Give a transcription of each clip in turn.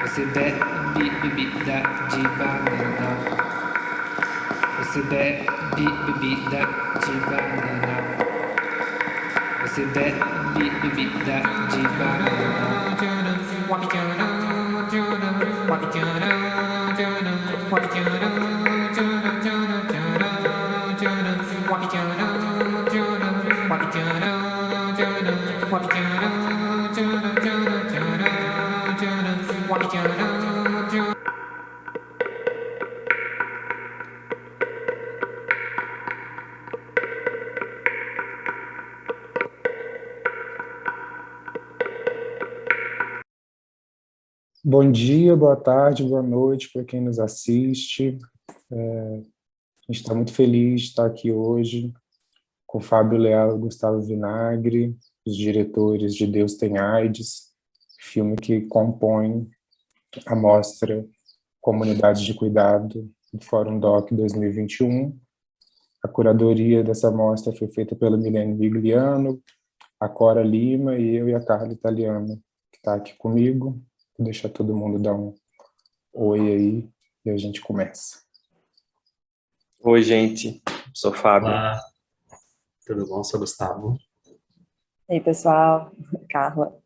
Você bebe bebida de banana. Você bebe bebida de banana. Você bebe bebida de banana. Bom dia, boa tarde, boa noite para quem nos assiste. A gente está muito feliz de estar aqui hoje com Fábio Leal e Gustavo Vinagre, os diretores de Deus Tem AIDS, filme que compõe a mostra Comunidade de Cuidado do Fórum DOC 2021. A curadoria dessa mostra foi feita pela Milene Vigliano, a Cora Lima e eu e a Carla Italiano, que está aqui comigo. Vou deixar todo mundo dar um oi aí e a gente começa. Oi, gente. Sou Fábio. Olá, tudo bom? Sou Gustavo. E aí, pessoal, Carla.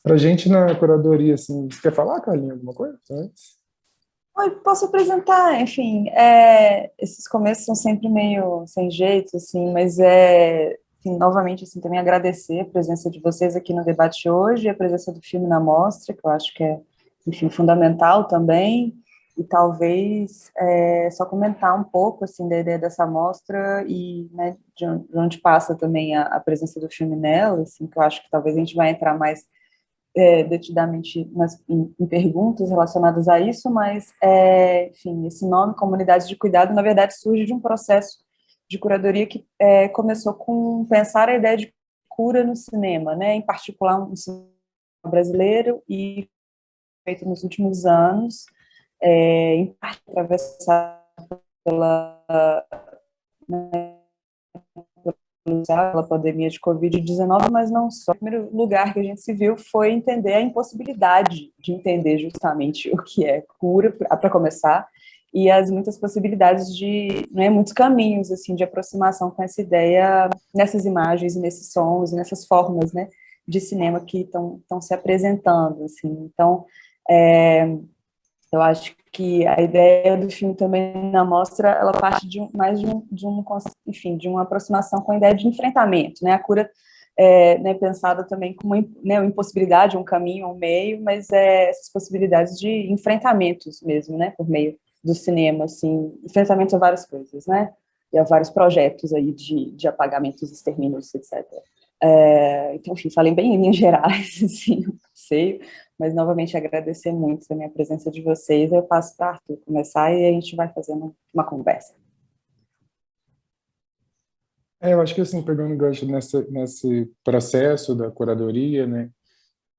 Pra gente na curadoria, assim, você quer falar, Carlinhos, alguma coisa antes? Oi, posso apresentar, enfim, esses começos são sempre meio sem jeito, assim, mas enfim, novamente, assim, também agradecer a presença de vocês aqui no debate hoje, a presença do filme na mostra, que eu acho que é, enfim, fundamental também, e talvez só comentar um pouco, assim, da ideia dessa mostra e, né, de onde passa também a presença do filme nela, assim, que eu acho que talvez a gente vai entrar mais detidamente em perguntas relacionadas a isso, mas, enfim, esse nome, Comunidade de Cuidado, na verdade, surge de um processo de curadoria que começou com pensar a ideia de cura no cinema, né, em particular no cinema brasileiro, e feito nos últimos anos, em parte atravessado pela, né, pela pandemia de Covid-19, mas não só. O primeiro lugar que a gente se viu foi entender a impossibilidade de entender justamente o que é cura, para começar, e as muitas possibilidades de, né, muitos caminhos, assim, de aproximação com essa ideia, nessas imagens, nesses sons, nessas formas, né, de cinema que estão se apresentando, assim. Então, eu acho que a ideia do filme também na mostra, ela parte enfim, de uma aproximação com a ideia de enfrentamento, né? A cura né, pensada também como, né, uma impossibilidade, um caminho, um meio, mas essas possibilidades de enfrentamentos mesmo, né? Por meio do cinema, assim, enfrentamentos a várias coisas, né? E a vários projetos aí de apagamentos, extermínios, etc. Então, enfim, falei bem em linhas gerais, assim, não sei, mas novamente agradecer muito também a presença de vocês. Eu passo para Arthur começar e a gente vai fazendo uma conversa. Eu acho que, assim, pegando o gancho nesse processo da curadoria, né,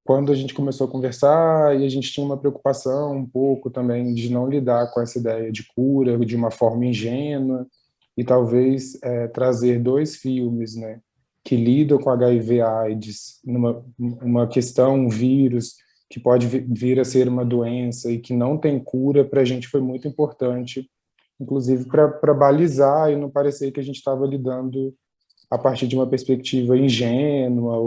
quando a gente começou a conversar e a gente tinha uma preocupação um pouco também de não lidar com essa ideia de cura de uma forma ingênua e talvez trazer dois filmes, né, que lidam com HIV/AIDS, uma questão, um vírus que pode vir a ser uma doença e que não tem cura, para a gente foi muito importante, inclusive para balizar e não parecer que a gente estava lidando a partir de uma perspectiva ingênua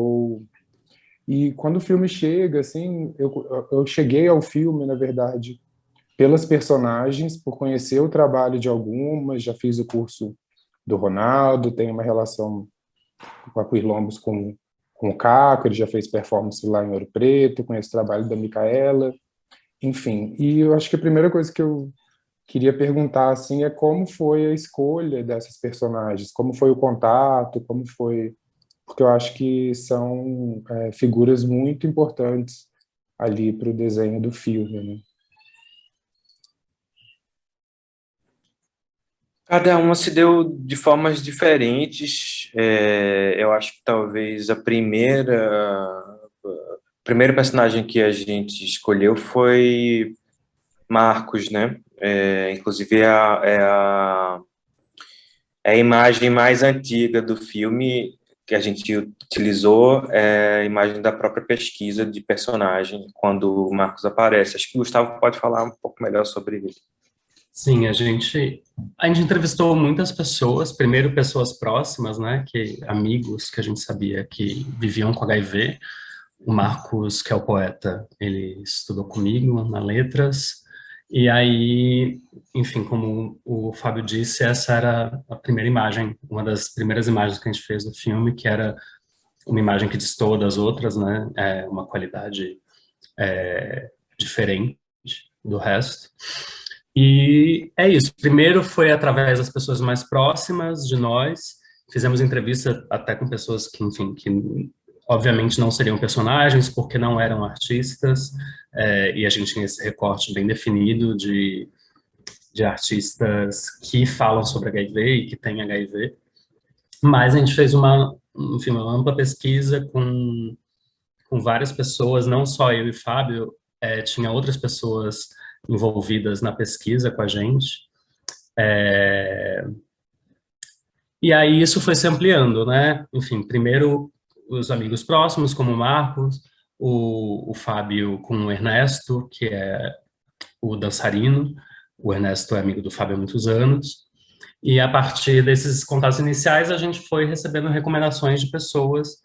e quando o filme chega, assim, eu cheguei ao filme, na verdade, pelas personagens, por conhecer o trabalho de algumas, já fiz o curso do Ronaldo, tenho uma relação com a Quirlombos com o Caco, ele já fez performance lá em Ouro Preto, conheço o trabalho da Micaela, enfim. E eu acho que a primeira coisa que eu queria perguntar, assim, é como foi a escolha dessas personagens, como foi o contato, como foi... Porque eu acho que são figuras muito importantes ali para o desenho do filme, né? Cada uma se deu de formas diferentes. Eu acho que talvez a primeira personagem que a gente escolheu foi Marcos, né? Inclusive é a imagem mais antiga do filme que a gente utilizou, é a imagem da própria pesquisa de personagem, quando o Marcos aparece. Acho que o Gustavo pode falar um pouco melhor sobre ele. Sim, a gente entrevistou muitas pessoas, primeiro pessoas próximas, né, amigos que a gente sabia que viviam com HIV. O Marcos, que é o poeta, ele estudou comigo na Letras, e aí, enfim, como o Fábio disse, essa era a primeira imagem, uma das primeiras imagens que a gente fez do filme, que era uma imagem que destoa das outras, né, uma qualidade diferente do resto. E é isso. Primeiro foi através das pessoas mais próximas de nós. Fizemos entrevista até com pessoas que, enfim, que obviamente não seriam personagens porque não eram artistas. E a gente tinha esse recorte bem definido de artistas que falam sobre HIV e que têm HIV. Mas a gente fez enfim, uma ampla pesquisa com várias pessoas, não só eu e Fábio, tinha outras pessoas envolvidas na pesquisa com a gente. E aí isso foi se ampliando, né? Enfim, primeiro os amigos próximos, como o Marcos, o Fábio com o Ernesto, que é o dançarino. O Ernesto é amigo do Fábio há muitos anos. E a partir desses contatos iniciais, a gente foi recebendo recomendações de pessoas,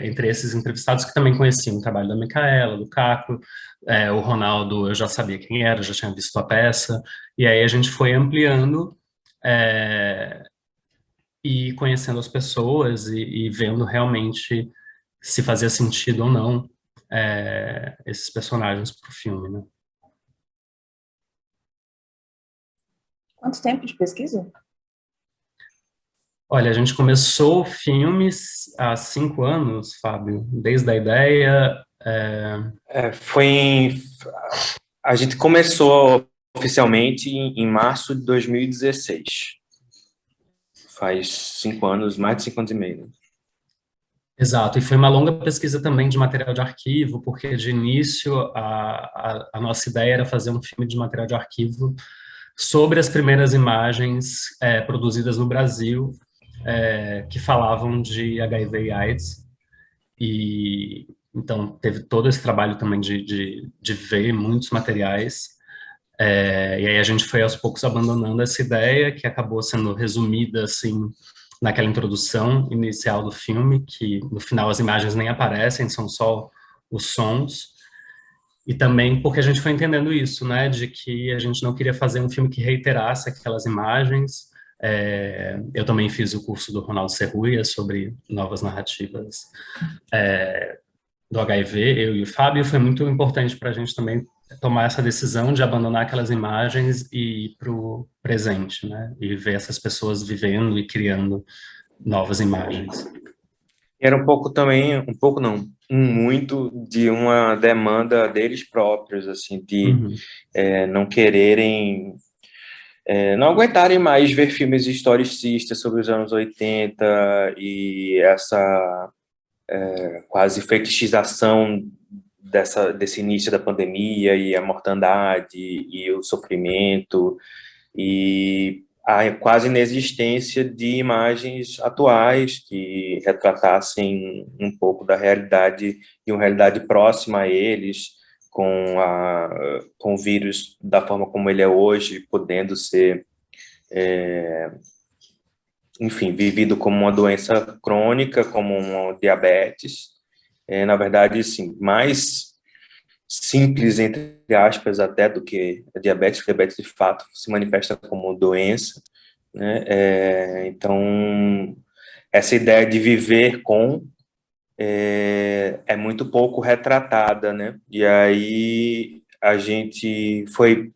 entre esses entrevistados que também conheciam o trabalho da Micaela, do Caco, o Ronaldo eu já sabia quem era, já tinha visto a peça, e aí a gente foi ampliando e conhecendo as pessoas e vendo realmente se fazia sentido ou não esses personagens para o filme, né? Quanto tempo de pesquisa? Olha, a gente começou filmes há 5 anos, Fábio, desde a ideia. A gente começou oficialmente em março de 2016. Faz 5 anos, mais de 5 anos e meio. Né? Exato, e foi uma longa pesquisa também de material de arquivo, porque de início a nossa ideia era fazer um filme de material de arquivo sobre as primeiras imagens produzidas no Brasil, que falavam de HIV e AIDS, e então teve todo esse trabalho também de ver muitos materiais, e aí a gente foi aos poucos abandonando essa ideia, que acabou sendo resumida assim naquela introdução inicial do filme, que no final as imagens nem aparecem, são só os sons, e também porque a gente foi entendendo isso, né, de que a gente não queria fazer um filme que reiterasse aquelas imagens. Eu também fiz o curso do Ronaldo Serruia sobre novas narrativas do HIV, eu e o Fábio, foi muito importante para a gente também tomar essa decisão de abandonar aquelas imagens e ir para o presente, né, e ver essas pessoas vivendo e criando novas imagens. Era um pouco também, um pouco não, muito de uma demanda deles próprios, assim, de não quererem, não aguentarem mais ver filmes historicistas sobre os anos 80 e essa quase fetichização desse início da pandemia e a mortandade e o sofrimento e a quase inexistência de imagens atuais que retratassem um pouco da realidade e uma realidade próxima a eles, com o vírus da forma como ele é hoje, podendo ser, enfim, vivido como uma doença crônica, como uma diabetes. Na verdade, sim, mais simples, entre aspas, até do que a diabetes, porque a diabetes, de fato, se manifesta como doença, né? Então, essa ideia de viver com é muito pouco retratada, né? E aí a gente foi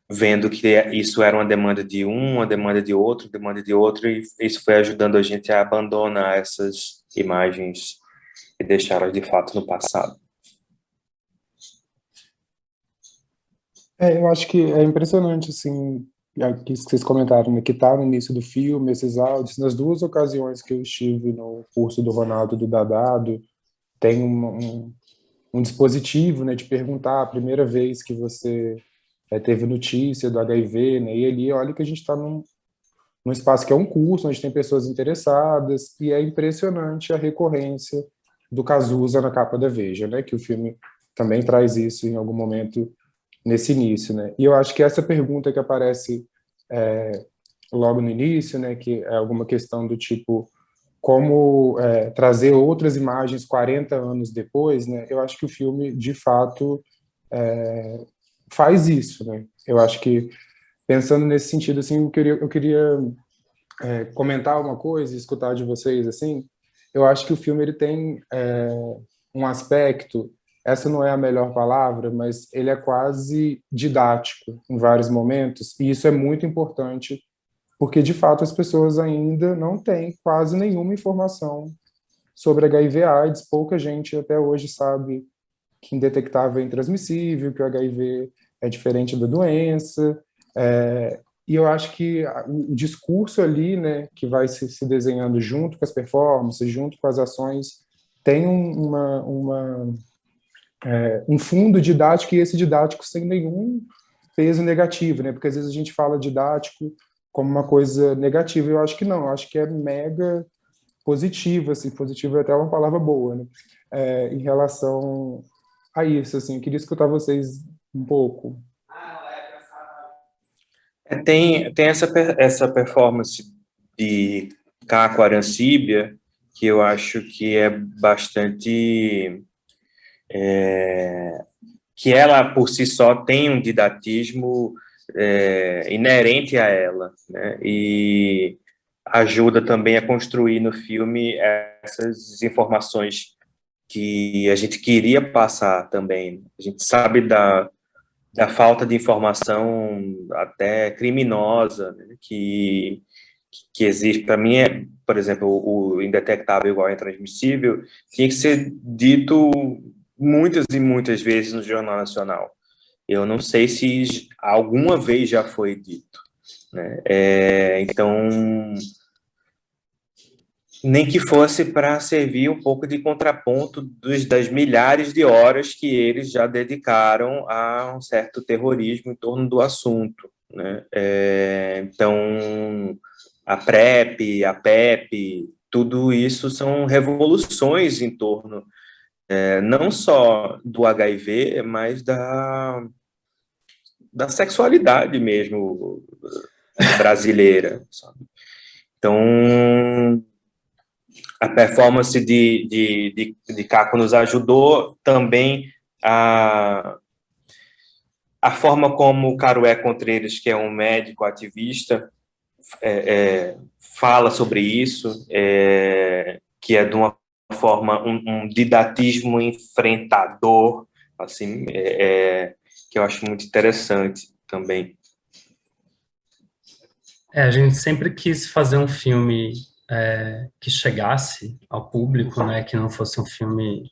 vendo que isso era uma demanda de um, uma demanda de outro, e isso foi ajudando a gente a abandonar essas imagens e deixá-las, de fato, no passado. Eu acho que é impressionante, assim, isso que vocês comentaram, né, que tá no início do filme, esses áudios. Nas duas ocasiões que eu estive no curso do Ronaldo do Dadado, tem um dispositivo, né, de perguntar a primeira vez que você teve notícia do HIV, né, e ali, olha que a gente está num espaço que é um curso, onde tem pessoas interessadas, e é impressionante a recorrência do Cazuza na capa da Veja, né, que o filme também traz isso em algum momento nesse início, né? E eu acho que essa pergunta que aparece logo no início, né, que é alguma questão do tipo como trazer outras imagens 40 anos depois, né? Eu acho que o filme de fato faz isso, né? Eu acho que pensando nesse sentido, assim, eu queria comentar uma coisa, e escutar de vocês, assim. Eu acho que o filme ele tem um aspecto, essa não é a melhor palavra, mas ele é quase didático em vários momentos, e isso é muito importante, porque de fato as pessoas ainda não têm quase nenhuma informação sobre HIV/AIDS. Pouca gente até hoje sabe que indetectável é intransmissível, que o HIV é diferente da doença. E eu acho que o discurso ali, né, que vai se desenhando junto com as performances, junto com as ações, tem um fundo didático, e esse didático sem nenhum peso negativo, né? Porque às vezes a gente fala didático como uma coisa negativa, e eu acho que não, eu acho que é mega positivo, assim, positivo é até uma palavra boa, né? Em relação a isso, assim, eu queria escutar vocês um pouco. Tem essa performance de Caco Arancibia, que eu acho que é bastante... que ela, por si só, tem um didatismo inerente a ela, né? E ajuda também a construir no filme essas informações que a gente queria passar também. A gente sabe da falta de informação até criminosa, né, que existe. Para mim, por exemplo, o indetectável igual a intransmissível tinha que ser dito muitas e muitas vezes no Jornal Nacional. Eu não sei se alguma vez já foi dito, né? Então, nem que fosse para servir um pouco de contraponto das milhares de horas que eles já dedicaram a um certo terrorismo em torno do assunto, né? Então, a PrEP, a PEP, tudo isso são revoluções em torno, não só do HIV, mas da sexualidade mesmo brasileira, sabe? Então, a performance de Caco nos ajudou também a forma como o Carué Contreiras, que é um médico ativista, fala sobre isso, que é de uma forma, um didatismo enfrentador, assim, que eu acho muito interessante também. A gente sempre quis fazer um filme que chegasse ao público, né, que não fosse um filme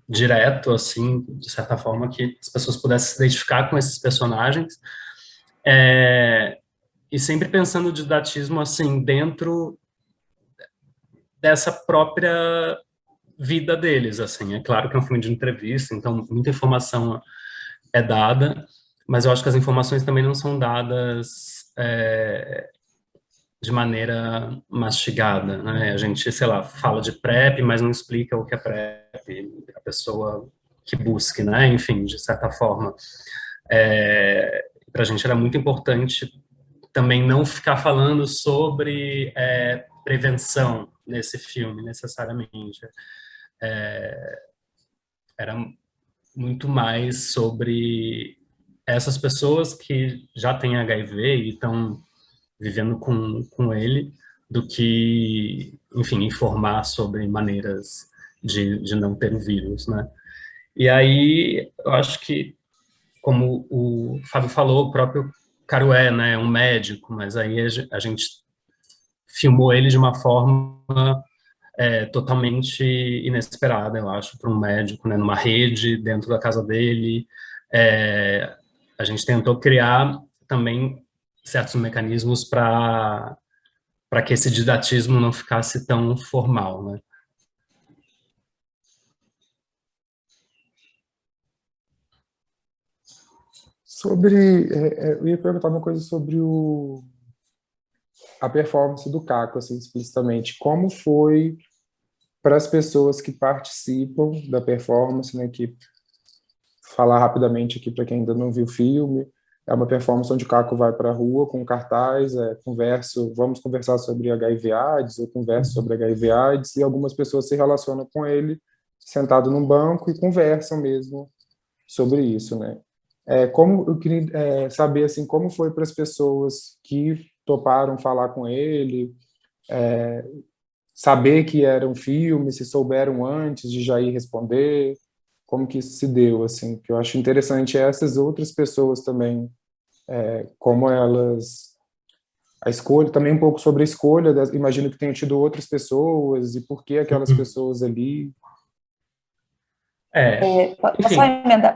direto, assim, de certa forma, que as pessoas pudessem se identificar com esses personagens, e sempre pensando o didatismo, assim, dentro dessa própria vida deles, assim. É claro que é um filme de entrevista, então muita informação é dada, mas eu acho que as informações também não são dadas de maneira mastigada, né? A gente, sei lá, fala de PrEP, mas não explica o que é PrEP, a pessoa que busque, né? Enfim, de certa forma. Para a gente era muito importante também não ficar falando sobre prevenção nesse filme, necessariamente. Era muito mais sobre essas pessoas que já têm HIV e estão vivendo com ele, do que, enfim, informar sobre maneiras de não ter o vírus, né? E aí, eu acho que, como o Fábio falou, o próprio Carué, né, é um médico, mas aí a gente filmou ele de uma forma totalmente inesperada, eu acho, para um médico, né, numa rede dentro da casa dele, a gente tentou criar também certos mecanismos para que esse didatismo não ficasse tão formal, né? Eu ia perguntar uma coisa sobre a performance do Caco, assim, explicitamente. Como foi para as pessoas que participam da performance, né, que falar rapidamente aqui para quem ainda não viu o filme, é uma performance onde o Caco vai para a rua com cartaz, vamos conversar sobre HIV/AIDS, eu converso sobre HIV/AIDS, e algumas pessoas se relacionam com ele sentado num banco e conversam mesmo sobre isso, né? Como eu queria saber assim, como foi para as pessoas que toparam falar com ele, saber que era um filme, se souberam antes de já ir responder, como que isso se deu, assim, que eu acho interessante é essas outras pessoas também, como elas, a escolha, também um pouco sobre a escolha, imagino que tenham tido outras pessoas e por que aquelas pessoas ali. Enfim.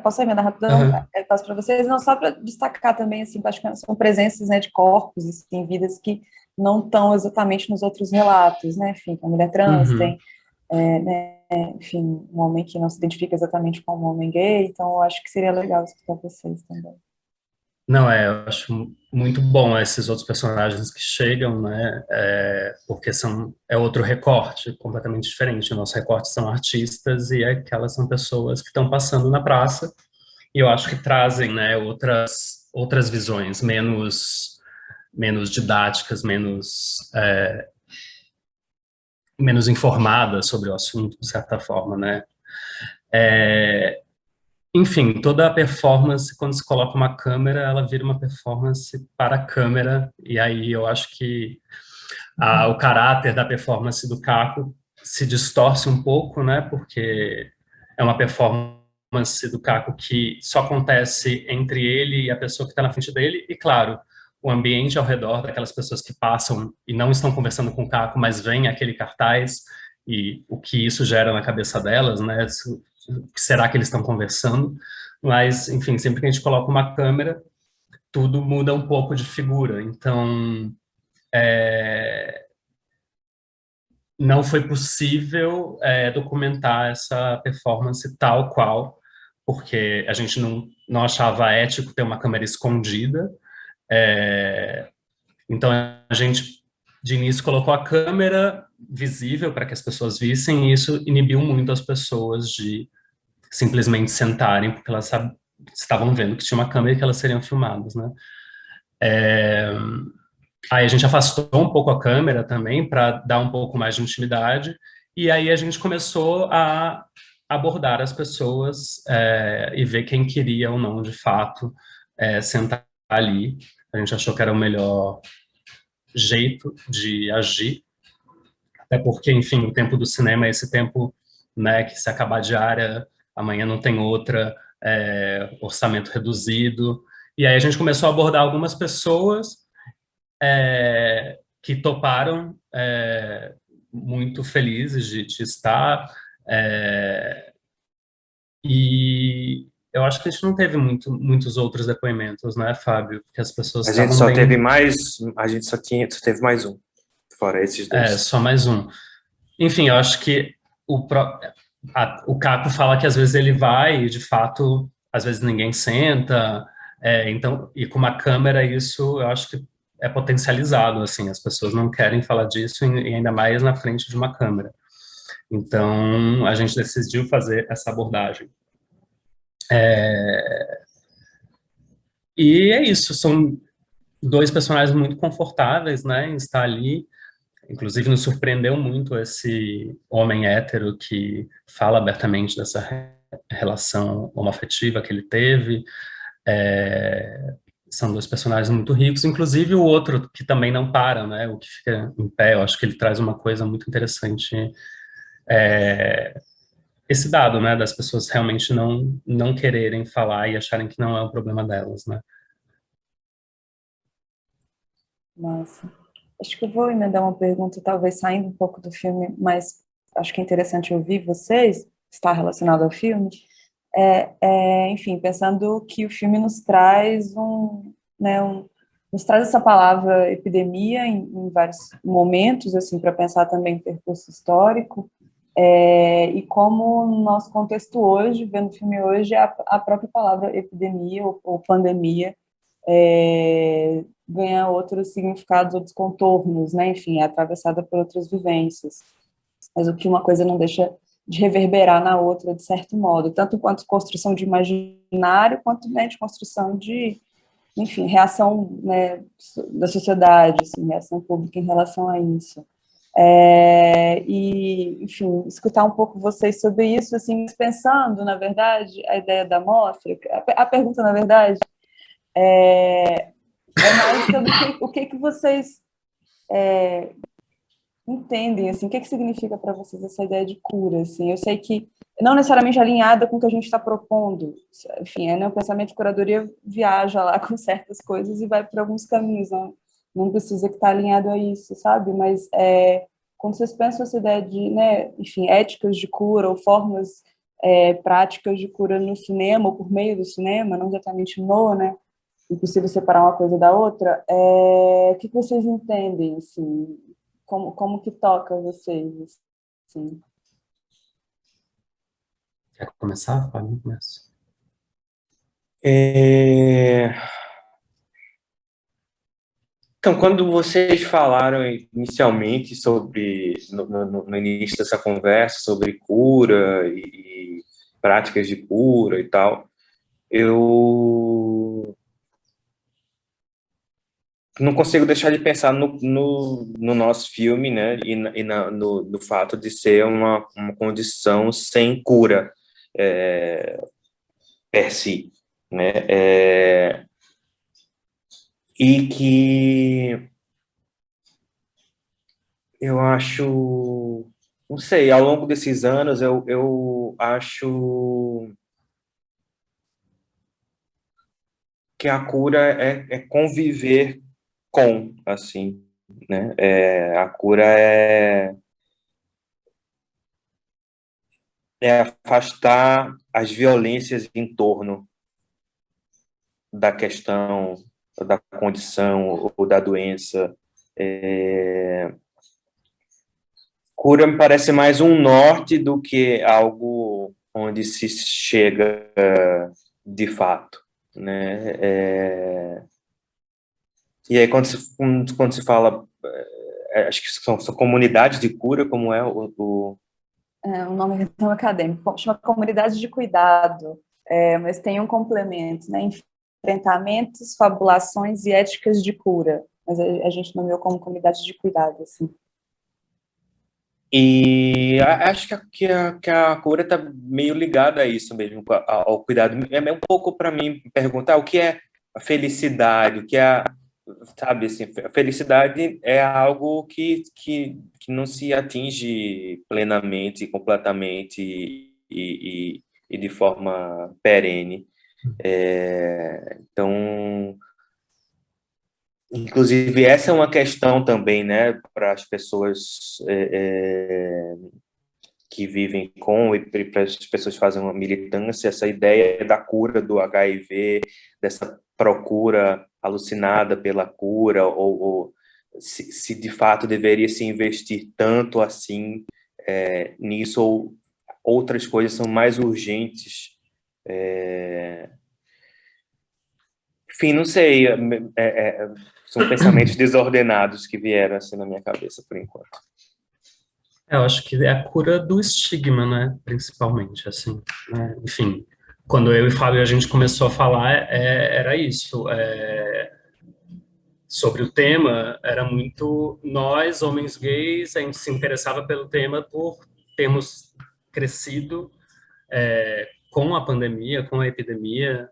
Posso emendar rapidão? Uhum. Eu passo para vocês, não só para destacar também, assim, acho que são presenças, né, de corpos, assim, vidas que não estão exatamente nos outros relatos, né, enfim, a mulher trans tem, né, enfim, um homem que não se identifica exatamente como um homem gay, então eu acho que seria legal escutar vocês também. Não, eu acho muito bom esses outros personagens que chegam, né, porque é outro recorte, completamente diferente. O nosso recorte são artistas e aquelas são pessoas que estão passando na praça, e eu acho que trazem, né, outras visões, menos didáticas, menos informadas sobre o assunto, de certa forma, né. Enfim, toda a performance, quando se coloca uma câmera, ela vira uma performance para a câmera, e aí eu acho que o caráter da performance do Caco se distorce um pouco, né, porque é uma performance do Caco que só acontece entre ele e a pessoa que está na frente dele, e claro, o ambiente ao redor daquelas pessoas que passam e não estão conversando com o Caco, mas vem aquele cartaz, e o que isso gera na cabeça delas, né, o que será que eles estão conversando, mas, enfim, sempre que a gente coloca uma câmera, tudo muda um pouco de figura, então não foi possível documentar essa performance tal qual, porque a gente não achava ético ter uma câmera escondida, então a gente de início colocou a câmera visível para que as pessoas vissem, e isso inibiu muito as pessoas de simplesmente sentarem, porque elas estavam vendo que tinha uma câmera e que elas seriam filmadas, né? Aí a gente afastou um pouco a câmera também para dar um pouco mais de intimidade, e aí a gente começou a abordar as pessoas e ver quem queria ou não, de fato, sentar ali. A gente achou que era o melhor jeito de agir, até porque, enfim, o tempo do cinema é esse tempo, né, que se acabar a diária, amanhã não tem outra, orçamento reduzido. E aí a gente começou a abordar algumas pessoas que toparam, muito felizes de estar, e eu acho que a gente não teve muitos outros depoimentos, né, Fábio? Porque as pessoas estavam bem... A gente só teve mais um, fora esses dois. Só mais um. Enfim, eu acho que o Caco fala que às vezes ele vai e, de fato, às vezes ninguém senta, então, e com uma câmera isso eu acho que é potencializado, assim, as pessoas não querem falar disso e ainda mais na frente de uma câmera. Então, a gente decidiu fazer essa abordagem. E é isso, são dois personagens muito confortáveis, né, em estar ali. Inclusive, nos surpreendeu muito esse homem hétero que fala abertamente dessa relação homoafetiva que ele teve. São dois personagens muito ricos. Inclusive, o outro que também não para, né? O que fica em pé, eu acho que ele traz uma coisa muito interessante. Esse dado, né? Das pessoas realmente não quererem falar e acharem que não é um problema delas, né? Nossa. Acho que eu vou emendar uma pergunta, talvez saindo um pouco do filme, mas acho que é interessante ouvir vocês, está relacionado ao filme. enfim, pensando que o filme nos traz nos traz essa palavra epidemia em vários momentos, assim, para pensar também o percurso histórico, e como no nosso contexto hoje, vendo o filme hoje, a própria palavra epidemia ou pandemia ganha outros significados, outros contornos, né? Enfim, é atravessada por outras vivências. Mas o que uma coisa não deixa de reverberar na outra, de certo modo, tanto quanto construção de imaginário, quanto, né, de construção de, enfim, reação, né, da sociedade, assim, reação pública em relação a isso. Enfim, escutar um pouco vocês sobre isso, assim, pensando, na verdade, a ideia da mostra, a pergunta, na verdade, é mais sobre o que vocês entendem, assim, o que significa para vocês essa ideia de cura, assim. Eu sei que não necessariamente alinhada com o que a gente está propondo, enfim, né, o pensamento de curadoria viaja lá com certas coisas e vai para alguns caminhos, não precisa que estar alinhado a isso, sabe? Mas quando vocês pensam essa ideia de, né, enfim, éticas de cura ou formas práticas de cura no cinema ou por meio do cinema, não exatamente no, né, impossível separar uma coisa da outra, o que vocês entendem, assim, como que toca vocês, assim? Quer começar? Fábio, começa. Então, quando vocês falaram inicialmente no início dessa conversa, sobre cura e práticas de cura e tal, eu não consigo deixar de pensar no nosso filme, né, no fato de ser uma condição sem cura, per si, né, e que eu acho, não sei, ao longo desses anos, eu acho que a cura é conviver com, assim, né? A cura é afastar as violências em torno da questão, da condição ou da doença. Cura me parece mais um norte do que algo onde se chega de fato, né? E aí quando se fala, acho que são comunidades de cura, como é o... Um nome tão acadêmico, chama comunidade de cuidado, mas tem um complemento, né? Enfrentamentos, fabulações e éticas de cura, mas a gente nomeou como comunidade de cuidado, assim. E acho que a cura está meio ligada a isso mesmo, ao cuidado. É um pouco para mim perguntar o que é a felicidade, o que é, sabe, assim, a felicidade é algo que não se atinge plenamente, completamente e de forma perene. Então, inclusive, essa é uma questão também, né, para as pessoas que vivem com, e para as pessoas que fazem uma militância, essa ideia da cura do HIV, dessa procura alucinada pela cura, ou se de fato deveria se investir tanto assim nisso, ou outras coisas são mais urgentes. Enfim, não sei, são pensamentos desordenados que vieram assim na minha cabeça por enquanto. Eu acho que é a cura do estigma, né, principalmente, assim, né? Enfim, quando eu e Fábio a gente começou a falar, era isso, sobre o tema, era muito nós, homens gays, a gente se interessava pelo tema por termos crescido com a pandemia, com a epidemia.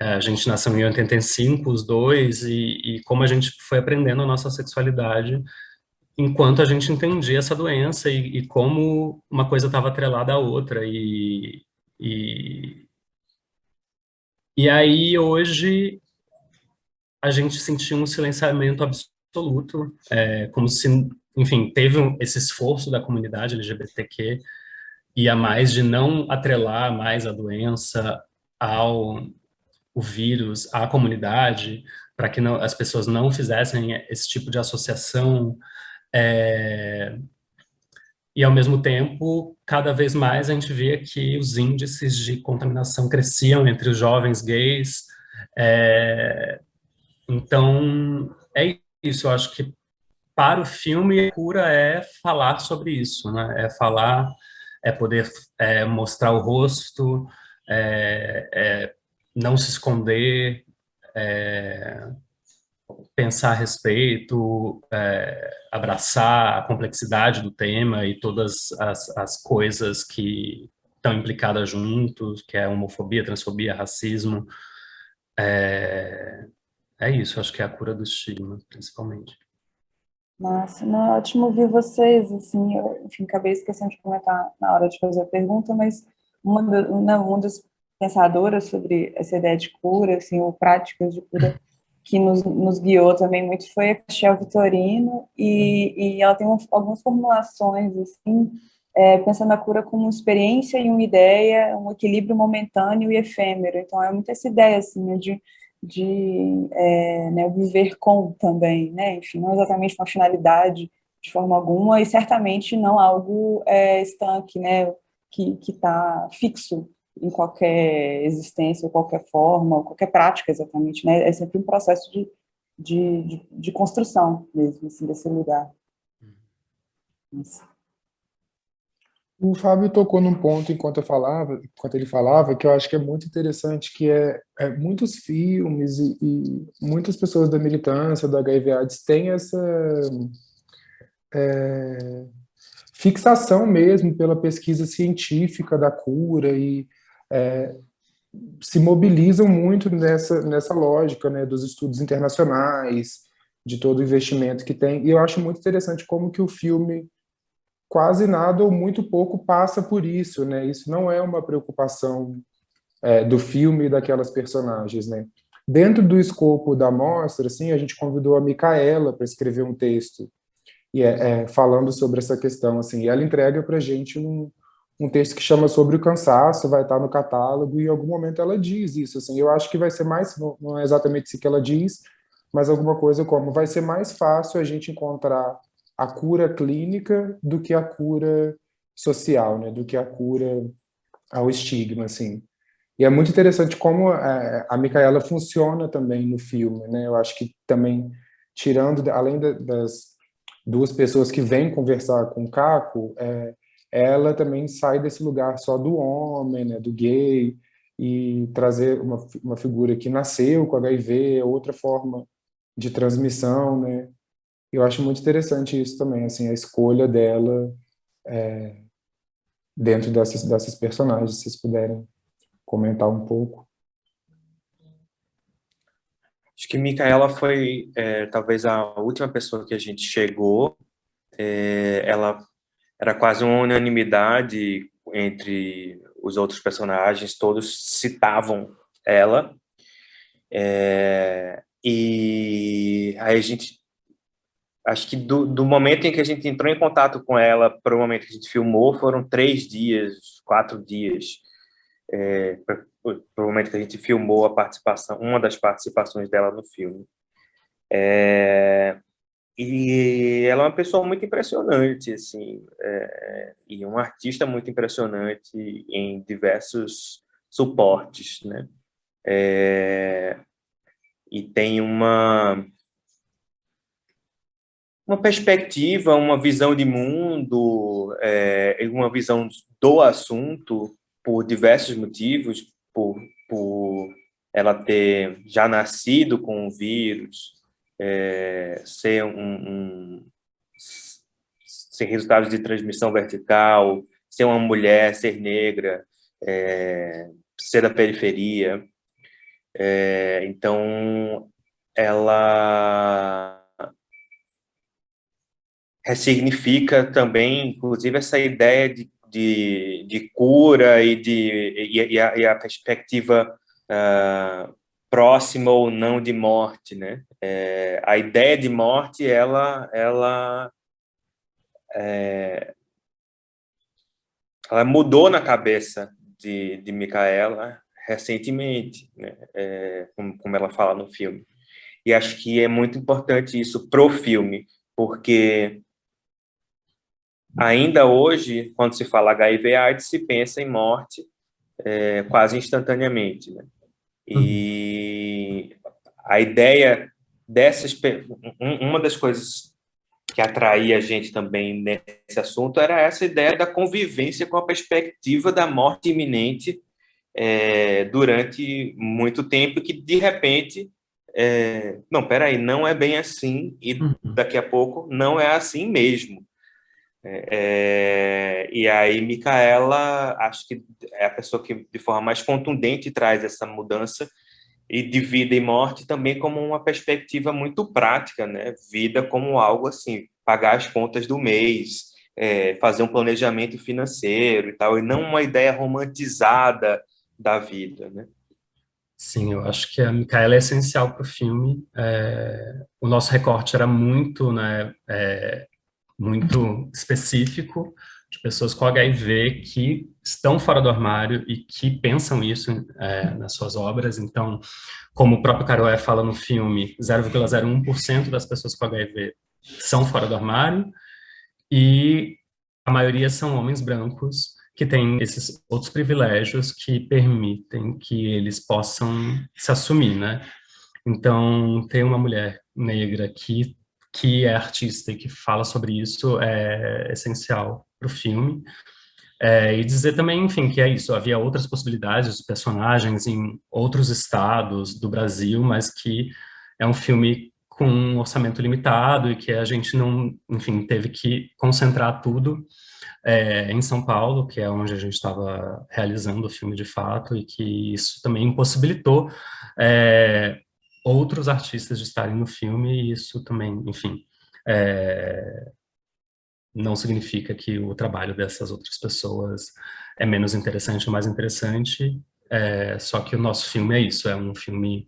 A gente nasceu em 85, os dois, e como a gente foi aprendendo a nossa sexualidade enquanto a gente entendia essa doença e como uma coisa estava atrelada à outra. E aí, hoje, a gente sentiu um silenciamento absoluto, como se, enfim, teve esse esforço da comunidade LGBTQ ia mais de não atrelar mais a doença ao o vírus, à comunidade, para que não, as pessoas não fizessem esse tipo de associação. É, e, ao mesmo tempo, cada vez mais a gente via que os índices de contaminação cresciam entre os jovens gays. Então, é isso. Eu acho que para o filme, a cura é falar sobre isso, né? É falar, é poder mostrar o rosto, não se esconder, pensar a respeito, abraçar a complexidade do tema e todas as coisas que estão implicadas juntos, que é homofobia, transfobia, racismo. É isso, acho que é a cura do estigma, principalmente. Nossa, não, é ótimo ver vocês, assim, eu, enfim, acabei esquecendo de comentar na hora de fazer a pergunta, mas uma das pensadoras sobre essa ideia de cura, assim, ou práticas de cura, que nos guiou também muito foi a Michelle Vitorino, e ela tem algumas formulações, assim, pensando a cura como uma experiência e uma ideia, um equilíbrio momentâneo e efêmero. Então, é muito essa ideia, assim, né, né, viver com também, né? Enfim, não exatamente com a finalidade de forma alguma, e certamente não algo estanque, né? Que está fixo em qualquer existência, ou qualquer forma, ou qualquer prática, exatamente, né? É sempre um processo de construção mesmo, assim, desse lugar. Isso. O Fábio tocou num ponto enquanto ele falava, que eu acho que é muito interessante, que é muitos filmes e muitas pessoas da militância, do HIV/AIDS, têm essa fixação mesmo pela pesquisa científica da cura e é, se mobilizam muito nessa lógica, né, dos estudos internacionais, de todo o investimento que tem. E eu acho muito interessante como que o filme quase nada ou muito pouco passa por isso, né? Isso não é uma preocupação do filme e daquelas personagens, né? Dentro do escopo da mostra, assim, a gente convidou a Micaela para escrever um texto e falando sobre essa questão, assim. E ela entrega para a gente um texto que chama Sobre o Cansaço, vai estar no catálogo e em algum momento ela diz isso, assim. Eu acho que vai ser mais, não é exatamente isso que ela diz, mas alguma coisa como vai ser mais fácil a gente encontrar a cura clínica do que a cura social, né? Do que a cura ao estigma, assim. E é muito interessante como a Micaela funciona também no filme, né? Eu acho que também, tirando, além das duas pessoas que vêm conversar com o Caco, ela também sai desse lugar só do homem, né? Do gay, e trazer uma figura que nasceu com HIV, outra forma de transmissão, né? Eu acho muito interessante isso também, assim, a escolha dela dentro dessas personagens, se vocês puderem comentar um pouco. Acho que Micaela foi talvez a última pessoa que a gente chegou. Ela era quase uma unanimidade entre os outros personagens, todos citavam ela. E aí a gente, acho que do momento em que a gente entrou em contato com ela para o momento que a gente filmou, foram 3 dias, 4 dias, para o momento que a gente filmou a participação, uma das participações dela no filme. E ela é uma pessoa muito impressionante, assim, e um artista muito impressionante em diversos suportes, né? E tem uma perspectiva, uma visão de mundo, uma visão do assunto, por diversos motivos, por ela ter já nascido com o vírus, ser ser resultado de transmissão vertical, ser uma mulher, ser negra, ser da periferia. Então, ela ressignifica também, inclusive, essa ideia de cura e a perspectiva próxima ou não de morte, né? A ideia de morte, ela mudou na cabeça de Micaela recentemente, né? Como ela fala no filme. E acho que é muito importante isso pro filme, porque ainda hoje, quando se fala HIV/AIDS, se pensa em morte quase instantaneamente, né? E a ideia dessas... Uma das coisas que atraía a gente também nesse assunto era essa ideia da convivência com a perspectiva da morte iminente durante muito tempo, que de repente não, peraí, não é bem assim, e daqui a pouco não é assim mesmo. E aí Micaela, acho que é a pessoa que de forma mais contundente traz essa mudança e de vida e morte também como uma perspectiva muito prática, né? Vida como algo assim, pagar as contas do mês, fazer um planejamento financeiro e tal, e não uma ideia romantizada da vida, né? Sim, eu acho que a Micaela é essencial para o filme. O nosso recorte era muito, né, muito específico, de pessoas com HIV que estão fora do armário e que pensam isso nas suas obras. Então, como o próprio Caroé fala no filme, 0,01% das pessoas com HIV são fora do armário, e a maioria são homens brancos que têm esses outros privilégios que permitem que eles possam se assumir, né? Então, ter uma mulher negra que é artista e que fala sobre isso é essencial para o filme. E dizer também, enfim, que é isso, havia outras possibilidades de personagens em outros estados do Brasil, mas que é um filme com um orçamento limitado e que a gente não, enfim, teve que concentrar tudo em São Paulo, que é onde a gente estava realizando o filme de fato, e que isso também impossibilitou outros artistas de estarem no filme, e isso também, enfim, não significa que o trabalho dessas outras pessoas é menos interessante ou mais interessante, só que o nosso filme é isso, é um filme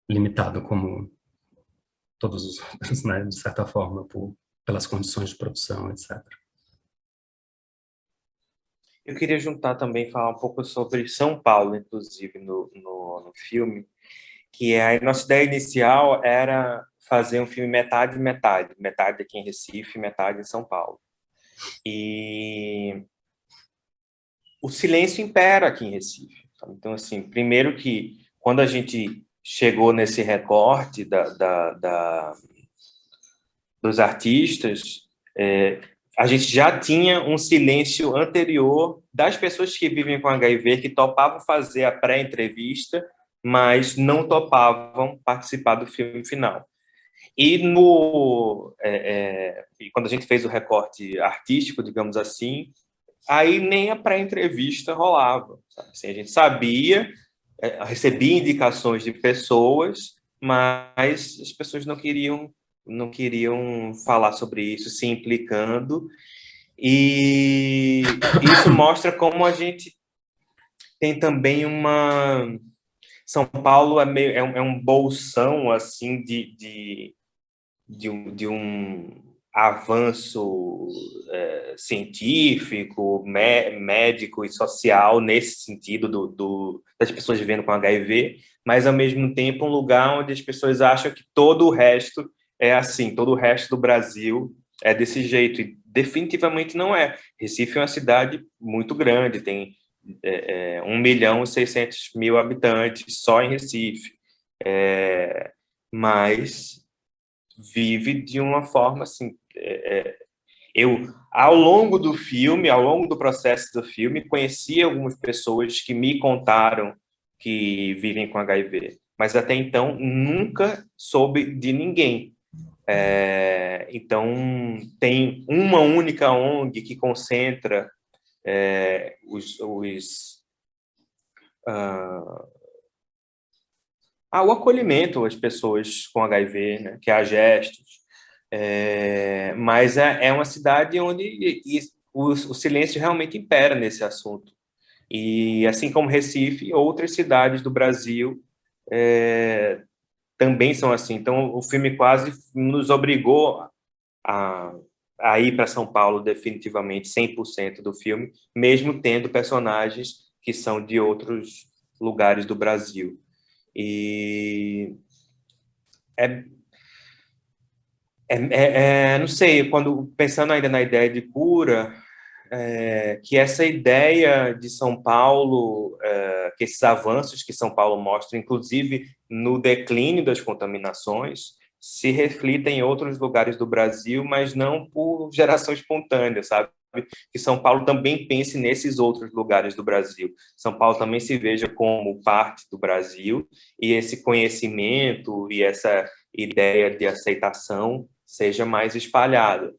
limitado como todos os outros, né, de certa forma, pelas condições de produção, etc. Eu queria juntar também, falar um pouco sobre São Paulo, inclusive, no filme, que a nossa ideia inicial era fazer um filme metade, metade. Metade aqui em Recife, metade em São Paulo. E o silêncio impera aqui em Recife. Então, assim, primeiro que quando a gente chegou nesse recorte dos artistas, a gente já tinha um silêncio anterior das pessoas que vivem com HIV, que topavam fazer a pré-entrevista, mas não topavam participar do filme final. E quando a gente fez o recorte artístico, digamos assim, aí nem a pré-entrevista rolava. Sabe? Assim, a gente sabia, recebia indicações de pessoas, mas as pessoas não queriam falar sobre isso, se implicando, e isso mostra como a gente tem também São Paulo é um bolsão assim de um avanço científico, médico e social nesse sentido das pessoas vivendo com HIV, mas ao mesmo tempo um lugar onde as pessoas acham que todo o resto é assim, todo o resto do Brasil é desse jeito, e definitivamente não é. Recife é uma cidade muito grande, tem 1.600.000 habitantes só em Recife, mas vive de uma forma assim. Eu, ao longo do filme, ao longo do processo do filme, conheci algumas pessoas que me contaram que vivem com HIV, mas até então nunca soube de ninguém. Então, tem uma única ONG que concentra o acolhimento às pessoas com HIV, né, que é a Gestos. Mas é uma cidade onde o silêncio realmente impera nesse assunto. E, assim como Recife, outras cidades do Brasil também são assim. Então, o filme quase nos obrigou a a ir para São Paulo definitivamente 100% do filme, mesmo tendo personagens que são de outros lugares do Brasil. E não sei, quando pensando ainda na ideia de cura, que essa ideia de São Paulo, que esses avanços que São Paulo mostra, inclusive no declínio das contaminações, se reflitem em outros lugares do Brasil, mas não por geração espontânea, sabe? Que São Paulo também pense nesses outros lugares do Brasil. São Paulo também se veja como parte do Brasil, e esse conhecimento e essa ideia de aceitação seja mais espalhada.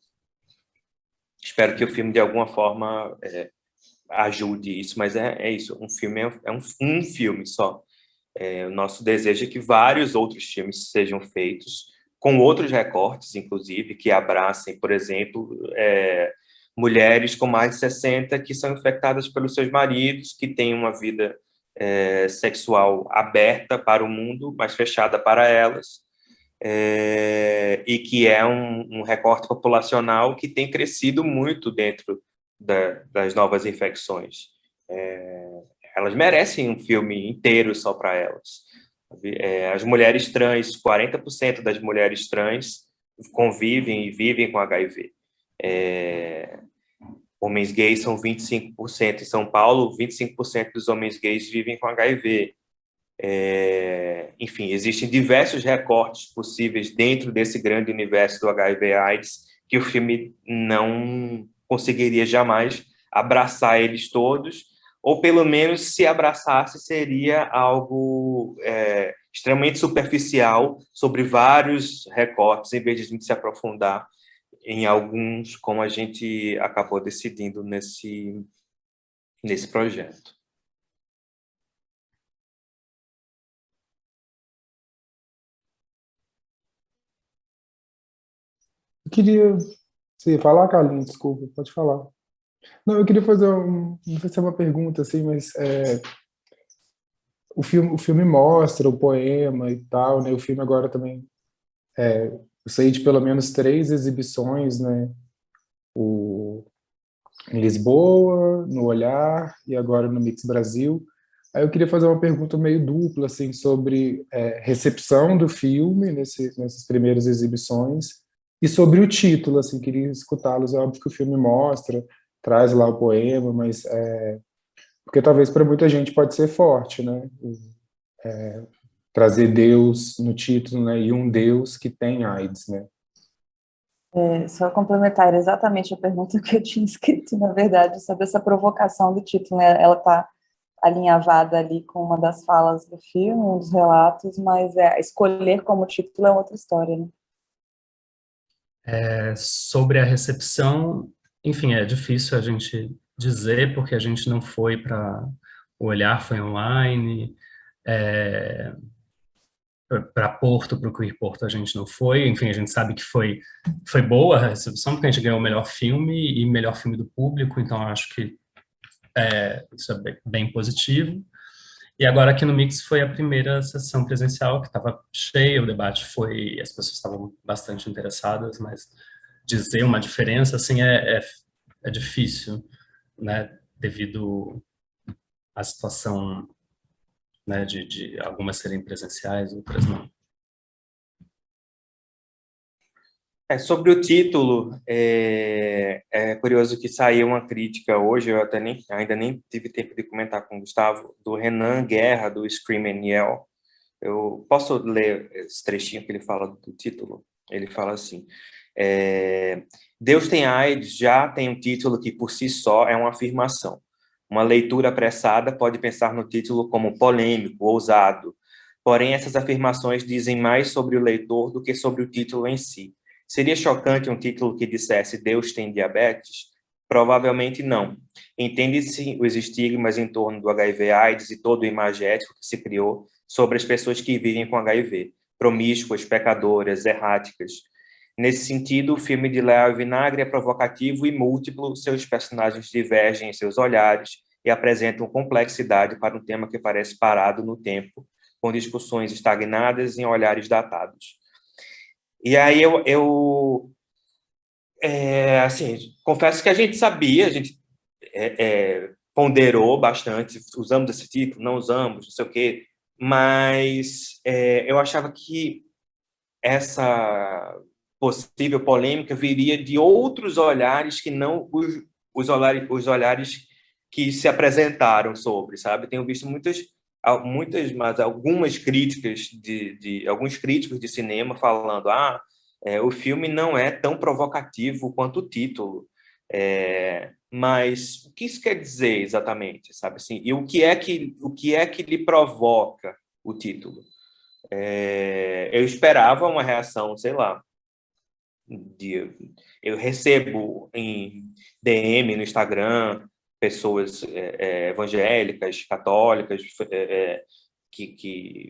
Espero que o filme, de alguma forma, ajude isso, mas é isso, um filme é um filme só. O nosso desejo é que vários outros filmes sejam feitos, com outros recortes, inclusive, que abracem, por exemplo, mulheres com mais de 60 que são infectadas pelos seus maridos, que têm uma vida sexual aberta para o mundo, mas fechada para elas, e que é um recorte populacional que tem crescido muito dentro das novas infecções. Elas merecem um filme inteiro só para elas. As mulheres trans, 40% das mulheres trans convivem e vivem com HIV. Homens gays são 25%. Em São Paulo, 25% dos homens gays vivem com HIV. Enfim, existem diversos recortes possíveis dentro desse grande universo do HIV/AIDS que o filme não conseguiria jamais abraçar eles todos, ou pelo menos se abraçasse seria algo extremamente superficial sobre vários recortes, em vez de a gente se aprofundar em alguns, como a gente acabou decidindo nesse projeto. Eu queria... Você ia falar, Carlinhos? Desculpa, pode falar. Não, eu queria fazer não sei se é uma pergunta, assim, mas o filme mostra o poema e tal, né? O filme agora também, eu sei de pelo menos 3 exibições, né? Em Lisboa, no Olhar e agora no Mix Brasil. Aí eu queria fazer uma pergunta meio dupla, assim, sobre recepção do filme nessas primeiras exibições e sobre o título, assim, queria escutá-los. É óbvio que o filme mostra, traz lá o poema, mas porque talvez para muita gente pode ser forte, né? Trazer Deus no título, né? E um Deus que tem AIDS, né? Só complementar exatamente a pergunta que eu tinha escrito, na verdade, sobre essa provocação do título, né? Ela está alinhavada ali com uma das falas do filme, um dos relatos, mas escolher como título é outra história, né? Sobre a recepção, enfim, é difícil a gente dizer, porque a gente não foi para o Olhar, foi online, para Porto, para o Queer Porto a gente não foi, enfim, a gente sabe que foi boa a recepção, porque a gente ganhou o melhor filme e melhor filme do público, então acho que isso é bem positivo. E agora aqui no Mix foi a primeira sessão presencial, que estava cheia, o debate as pessoas estavam bastante interessadas, mas dizer uma diferença, assim, é difícil, né, devido à situação, né, de algumas serem presenciais, outras não. Sobre o título, é curioso que saiu uma crítica hoje, eu ainda nem tive tempo de comentar com o Gustavo, do Renan Guerra, do Scream and Yell. Eu posso ler esse trechinho que ele fala do título? Ele fala assim: Deus tem AIDS já tem um título que por si só é uma afirmação. Uma leitura apressada pode pensar no título como polêmico, ousado. Porém, essas afirmações dizem mais sobre o leitor do que sobre o título em si. Seria chocante um título que dissesse Deus tem diabetes? Provavelmente não. Entende-se os estigmas em torno do HIV/AIDS e todo o imagético que se criou sobre as pessoas que vivem com HIV, promíscuas, pecadoras, erráticas. Nesse sentido, o filme de Léo Vinagre é provocativo e múltiplo, seus personagens divergem em seus olhares e apresentam complexidade para um tema que parece parado no tempo, com discussões estagnadas em olhares datados. E aí assim, confesso que a gente sabia, a gente ponderou bastante, usamos esse título, não usamos, não sei o quê, mas eu achava que essa possível polêmica viria de outros olhares que não os olhares que se apresentaram sobre, sabe? Tenho visto mas algumas críticas de alguns críticos de cinema falando o filme não é tão provocativo quanto o título. Mas o que isso quer dizer exatamente, sabe? Assim, e o que é que lhe provoca o título? Eu esperava uma reação, sei lá, eu recebo em DM no Instagram pessoas evangélicas, católicas,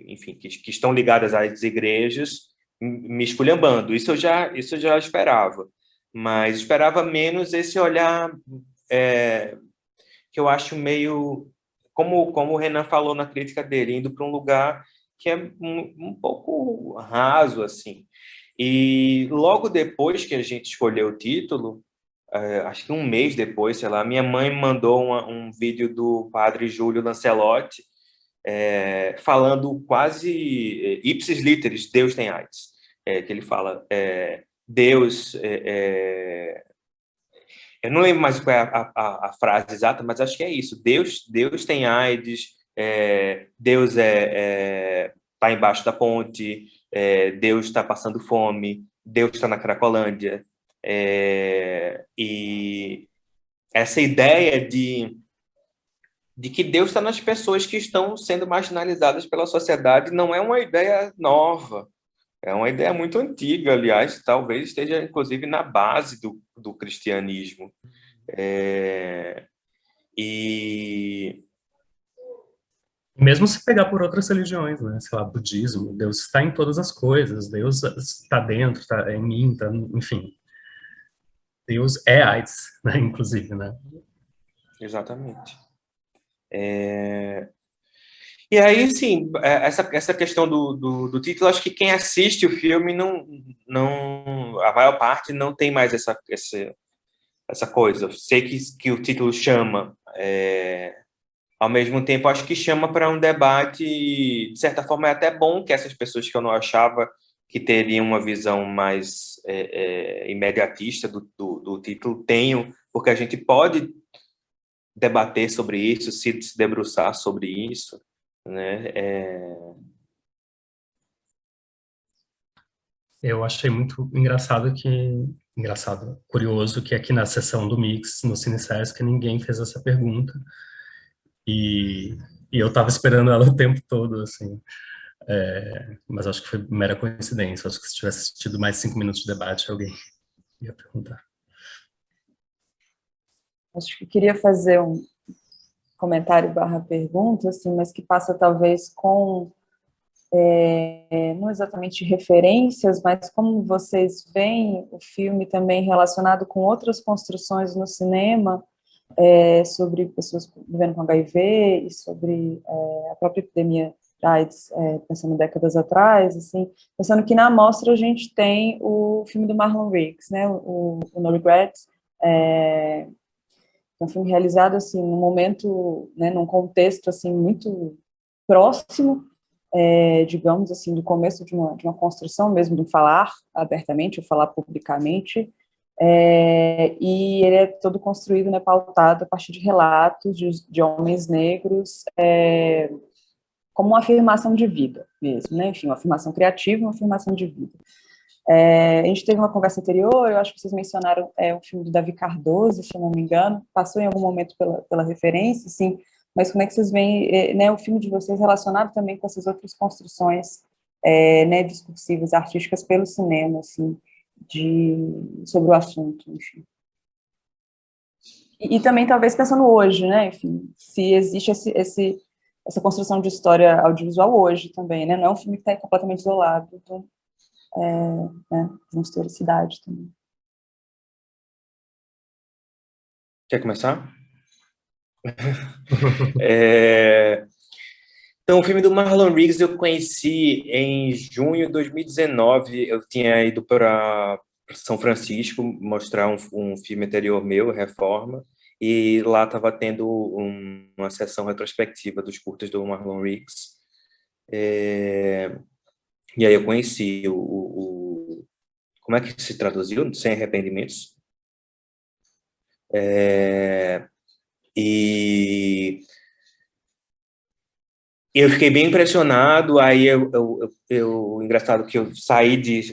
enfim, que estão ligadas às igrejas, me esculhambando. Isso eu já esperava, mas esperava menos esse olhar que eu acho meio, como o Renan falou na crítica dele, indo para um lugar que é um pouco raso, assim. E logo depois que a gente escolheu o título, acho que um mês depois, sei lá, minha mãe mandou um vídeo do padre Júlio Lancelotti, falando quase ipsis literis, Deus tem AIDS. Que ele fala, Deus... eu não lembro mais qual é a frase exata, mas acho que é isso. Deus tem AIDS, Deus está embaixo da ponte, Deus está passando fome, Deus está na Cracolândia. E essa ideia de que Deus está nas pessoas que estão sendo marginalizadas pela sociedade não é uma ideia nova, é uma ideia muito antiga, aliás, talvez esteja, inclusive, na base do cristianismo. E mesmo se pegar por outras religiões, né? Sei lá, budismo, Deus está em todas as coisas, Deus está dentro, está em mim, tá, enfim. Deus é AIDS, né? Inclusive, né? Exatamente. E aí, sim, essa questão do título, acho que quem assiste o filme a maior parte não tem mais essa coisa. Eu sei que o título chama, ao mesmo tempo, acho que chama para um debate, de certa forma, é até bom que essas pessoas que eu não achava que teriam uma visão mais imediatista do título tenham, porque a gente pode debater sobre isso, se debruçar sobre isso, né? Eu achei muito curioso que aqui na sessão do Mix, no CineSesc, ninguém fez essa pergunta. E eu estava esperando ela o tempo todo, assim. Mas acho que foi mera coincidência. Acho que se tivesse tido mais 5 minutos de debate, alguém ia perguntar. Acho que queria fazer um comentário / pergunta, assim, mas que passa talvez com, não exatamente referências, mas como vocês veem o filme também relacionado com outras construções no cinema, sobre pessoas vivendo com HIV e sobre a própria epidemia de AIDS, pensando décadas atrás, assim, pensando que na amostra a gente tem o filme do Marlon Riggs, né, o No Regrets, é um filme realizado assim num momento, né, num contexto assim muito próximo, digamos assim, do começo de uma construção mesmo, do falar abertamente, ou falar publicamente, e ele é todo construído, né, pautado a partir de relatos de homens negros, como uma afirmação de vida mesmo, né, enfim, uma afirmação criativa, uma afirmação de vida. A gente teve uma conversa anterior, eu acho que vocês mencionaram um filme do Davi Cardoso, se eu não me engano, passou em algum momento pela referência, sim, mas como é que vocês veem, né, o filme de vocês relacionado também com essas outras construções, né, discursivas, artísticas pelo cinema, assim, sobre o assunto, enfim. E também, talvez, pensando hoje, né, enfim, se existe essa construção de história audiovisual hoje também, né, não é um filme que está completamente isolado, então, né, de uma historicidade também. Quer começar? Então, o filme do Marlon Riggs eu conheci em junho de 2019. Eu tinha ido para São Francisco mostrar um filme anterior meu, Reforma, e lá estava tendo uma sessão retrospectiva dos curtas do Marlon Riggs. E aí eu conheci como é que se traduziu? Sem Arrependimentos. E eu fiquei bem impressionado. Aí engraçado que eu saí dos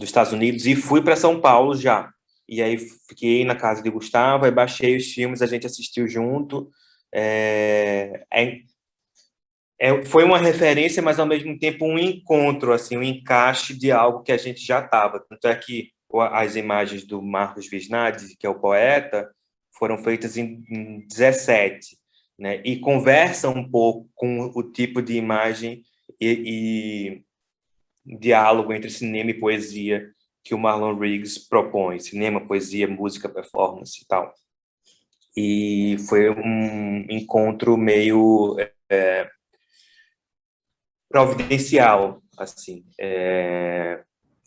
Estados Unidos e fui para São Paulo já. E aí fiquei na casa de Gustavo, aí baixei os filmes, a gente assistiu junto. Foi uma referência, mas ao mesmo tempo um encontro, assim, um encaixe de algo que a gente já estava. Tanto é que as imagens do Marcos Visnades, que é o poeta, foram feitas em 17, né? E conversam um pouco com o tipo de imagem e diálogo entre cinema e poesia que o Marlon Riggs propõe. Cinema, poesia, música, performance e tal. E foi um encontro meio providencial, assim.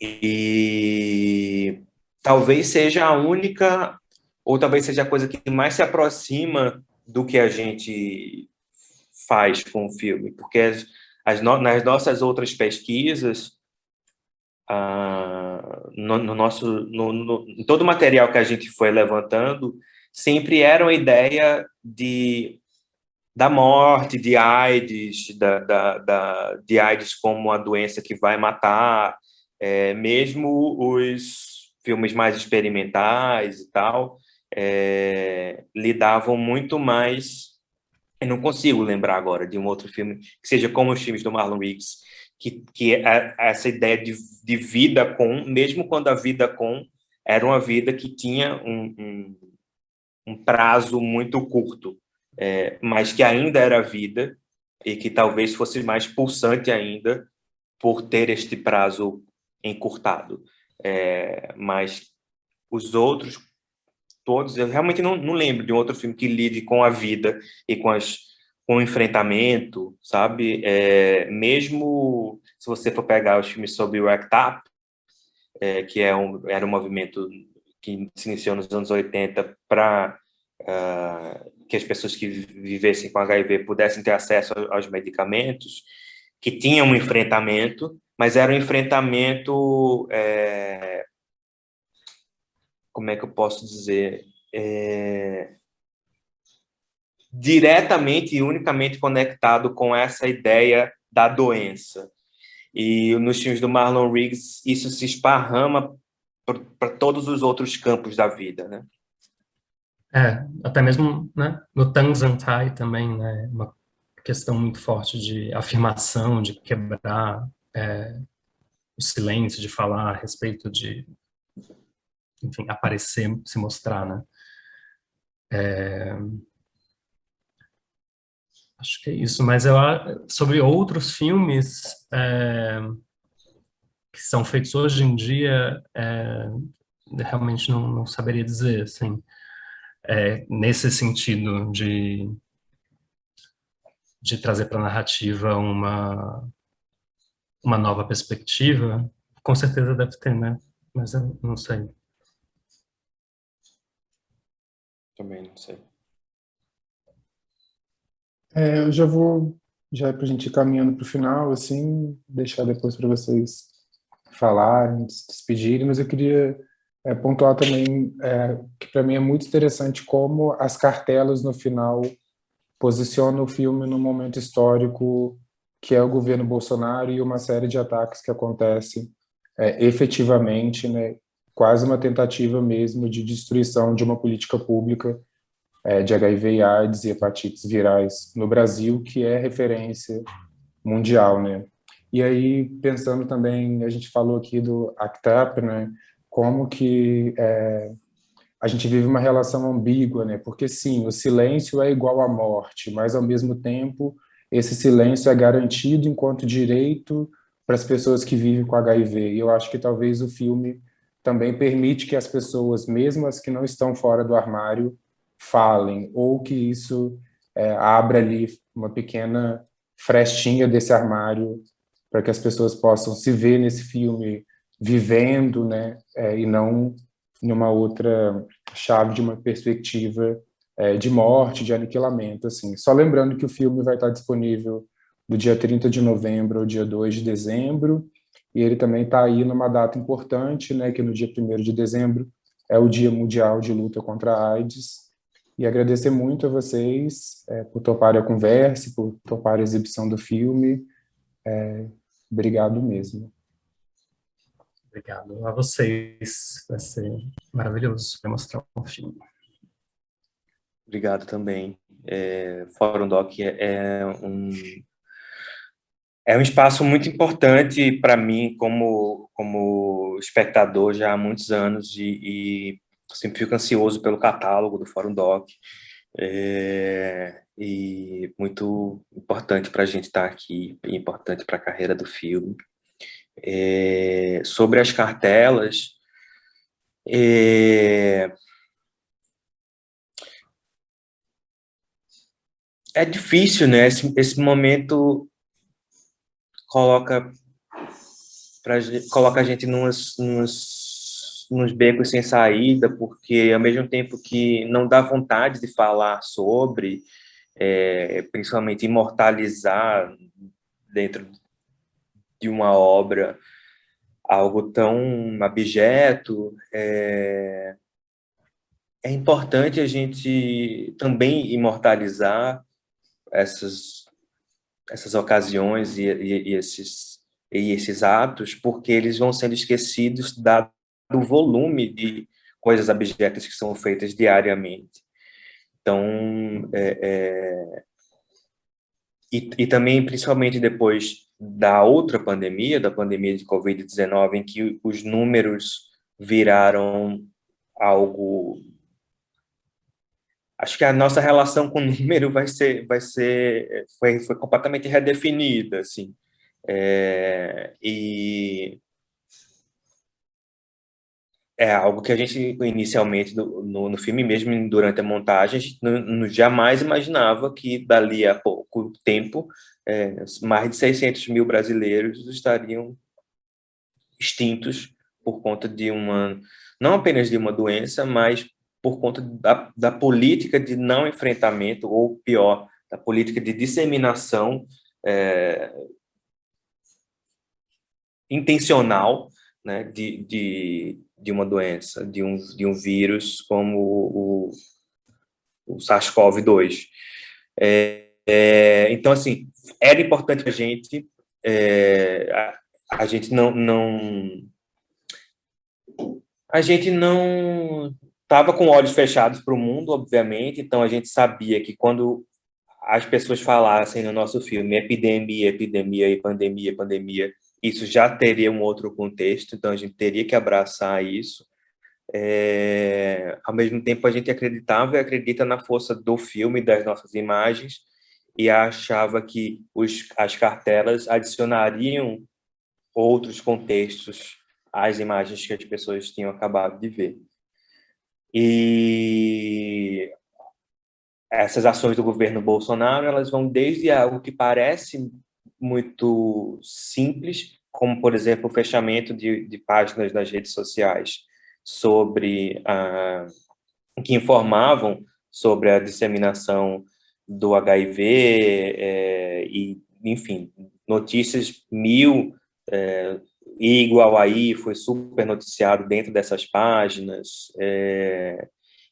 E talvez seja a única, ou talvez seja a coisa que mais se aproxima do que a gente faz com o filme, porque nas nossas outras pesquisas, em todo o material que a gente foi levantando, sempre era uma ideia da morte, de AIDS, de AIDS como uma doença que vai matar, mesmo os filmes mais experimentais e tal, lidavam muito mais. Eu não consigo lembrar agora de um outro filme que seja como os filmes do Marlon Riggs, que essa ideia de vida com, mesmo quando a vida com era uma vida que tinha um prazo muito curto, mas que ainda era vida e que talvez fosse mais pulsante ainda por ter este prazo encurtado. Mas os outros, todos, eu realmente não lembro de um outro filme que lide com a vida e com o enfrentamento, sabe? Mesmo se você for pegar os filmes sobre o ACT UP, que era um movimento que se iniciou nos anos 80 para que as pessoas que vivessem com HIV pudessem ter acesso aos medicamentos, que tinham um enfrentamento, mas era um enfrentamento, como é que eu posso dizer, diretamente e unicamente conectado com essa ideia da doença. E nos filmes do Marlon Riggs, isso se esparrama para todos os outros campos da vida, né? Até mesmo, né, no Tongue and Tie também, né, uma questão muito forte de afirmação, de quebrar o silêncio, de falar a respeito de, enfim, aparecer, se mostrar, né. Acho que é isso, mas sobre outros filmes que são feitos hoje em dia, realmente não saberia dizer, assim, nesse sentido de trazer para a narrativa uma nova perspectiva, com certeza deve ter, né? Mas eu não sei. Também não sei. Eu já vou, já para a gente ir caminhando para o final, assim, deixar depois para vocês falarem, se despedirem, mas eu queria pontuar também que para mim é muito interessante como as cartelas no final posicionam o filme num momento histórico que é o governo Bolsonaro e uma série de ataques que acontecem efetivamente, né, quase uma tentativa mesmo de destruição de uma política pública de HIV, AIDS e hepatites virais no Brasil, que é referência mundial, né? E aí, pensando também, a gente falou aqui do ACT UP, né? Como que a gente vive uma relação ambígua, né? Porque, sim, o silêncio é igual à morte, mas, ao mesmo tempo, esse silêncio é garantido enquanto direito para as pessoas que vivem com HIV. E eu acho que talvez o filme também permite que as pessoas, mesmo as que não estão fora do armário, falem, ou que isso abra ali uma pequena frestinha desse armário para que as pessoas possam se ver nesse filme, vivendo, né, e não numa outra chave de uma perspectiva de morte, de aniquilamento, assim. Só lembrando que o filme vai estar disponível do dia 30 de novembro ao dia 2 de dezembro, e ele também está aí numa data importante, né, que no dia 1º de dezembro é o Dia Mundial de Luta contra a AIDS, e agradecer muito a vocês por toparem a conversa, por toparem a exibição do filme. Obrigado mesmo. Obrigado a vocês. Vai ser maravilhoso para mostrar o filme. Obrigado também. Fórum Doc é um espaço muito importante para mim como espectador já há muitos anos e sempre fico ansioso pelo catálogo do Fórum Doc. E muito importante para a gente estar aqui, importante para a carreira do filme. Sobre as cartelas, é difícil, né? Esse momento coloca a gente nos becos sem saída, porque ao mesmo tempo que não dá vontade de falar sobre, principalmente imortalizar dentro de uma obra algo tão abjeto, é importante a gente também imortalizar essas ocasiões e esses atos, porque eles vão sendo esquecidos dado o volume de coisas abjetas que são feitas diariamente. Então, e também, principalmente depois da outra pandemia, da pandemia de Covid-19, em que os números viraram algo... Acho que a nossa relação com o número foi completamente redefinida, assim. E é algo que a gente, inicialmente, no filme mesmo, durante a montagem, a gente jamais imaginava que, dali a pouco tempo, mais de 600 mil brasileiros estariam extintos por conta de não apenas de uma doença, mas por conta da política de não enfrentamento, ou pior, da política de disseminação intencional, né, de uma doença, de um vírus como o SARS-CoV-2. Então, assim, era importante a gente não estava com olhos fechados para o mundo, obviamente, então a gente sabia que quando as pessoas falassem no nosso filme epidemia, epidemia e pandemia, pandemia, isso já teria um outro contexto, então a gente teria que abraçar isso. Ao mesmo tempo, a gente acreditava e acredita na força do filme, das nossas imagens, e achava que as cartelas adicionariam outros contextos às imagens que as pessoas tinham acabado de ver. E essas ações do governo Bolsonaro, elas vão desde algo que parece muito simples, como, por exemplo, o fechamento de páginas das redes sociais que informavam sobre a disseminação do HIV, e, enfim, notícias I igual a I foi super noticiado dentro dessas páginas.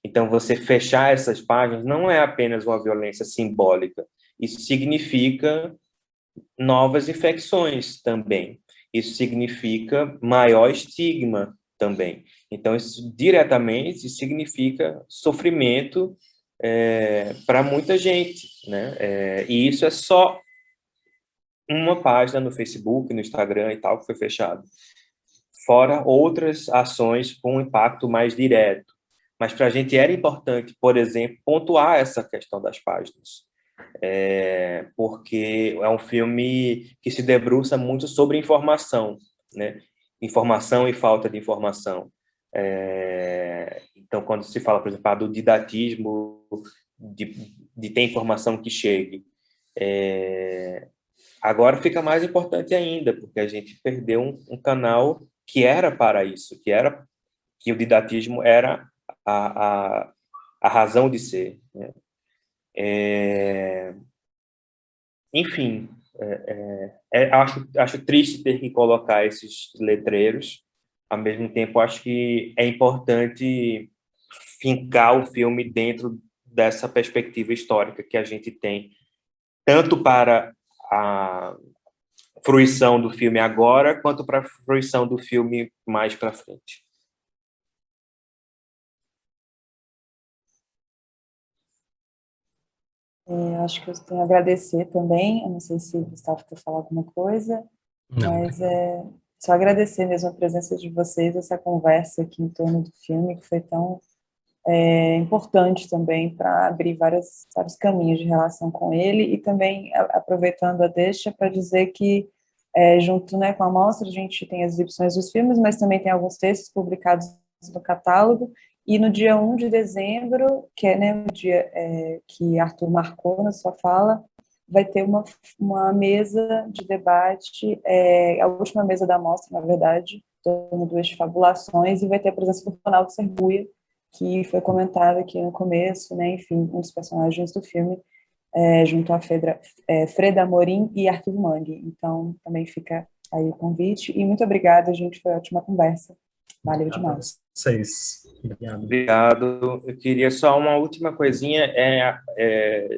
Então, você fechar essas páginas não é apenas uma violência simbólica, isso significa novas infecções também, isso significa maior estigma também. Então, isso diretamente significa sofrimento para muita gente, né? E isso é só uma página no Facebook, no Instagram e tal, que foi fechado. Fora outras ações com impacto mais direto. Mas para a gente era importante, por exemplo, pontuar essa questão das páginas. Porque é um filme que se debruça muito sobre informação, né? Informação e falta de informação. Então, quando se fala, por exemplo, do didatismo, de ter informação que chegue, agora fica mais importante ainda, porque a gente perdeu um canal que era para isso, que o didatismo era a razão de ser, né? Enfim, acho triste ter que colocar esses letreiros. Ao mesmo tempo, acho que é importante fincar o filme dentro dessa perspectiva histórica que a gente tem, tanto para a fruição do filme agora, quanto para a fruição do filme mais para frente. Acho que eu tenho a agradecer também. Eu não sei se o Gustavo quer falar alguma coisa, Não. mas só agradecer mesmo a presença de vocês, essa conversa aqui em torno do filme, que foi tão importante também para abrir vários caminhos de relação com ele, e também aproveitando a deixa para dizer que, junto, né, com a mostra, a gente tem as exibições dos filmes, mas também tem alguns textos publicados no catálogo, e no dia 1 de dezembro, que é, né, o dia que Arthur marcou na sua fala, vai ter uma mesa de debate, a última mesa da mostra, na verdade, em torno do eixo Fabulações, e vai ter a presença do Ronaldo Serbuia, que foi comentado aqui no começo, né, enfim, um dos personagens do filme, junto a Freda Amorim e Arquivo Mangue. Então, também fica aí o convite. E muito obrigada, gente, foi uma ótima conversa. Valeu demais. Vocês. Obrigado. Obrigado. Eu queria só uma última coisinha,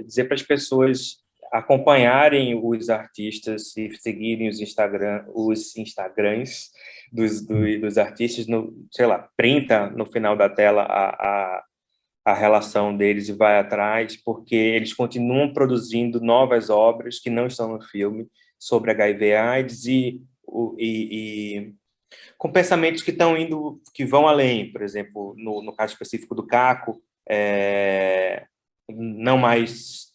dizer para as pessoas acompanharem os artistas e seguirem os Instagrams dos artistas, sei lá, printa no final da tela a relação deles e vai atrás, porque eles continuam produzindo novas obras que não estão no filme sobre HIV/AIDS e com pensamentos que vão além. Por exemplo, no caso específico do Caco, não mais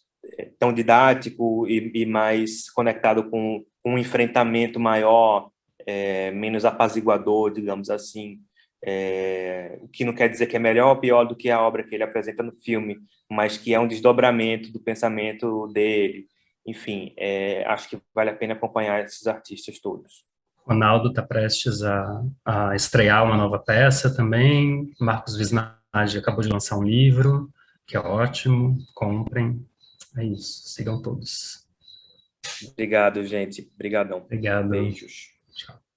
tão didático e mais conectado com um enfrentamento maior, menos apaziguador, digamos assim, o que não quer dizer que é melhor ou pior do que a obra que ele apresenta no filme, mas que é um desdobramento do pensamento dele. Enfim, acho que vale a pena acompanhar esses artistas todos. Ronaldo está prestes a estrear uma nova peça também. Marcos Visnagi acabou de lançar um livro, que é ótimo. Comprem. É isso. Sigam todos. Obrigado, gente. Obrigadão. Obrigado. Beijos. Tchau.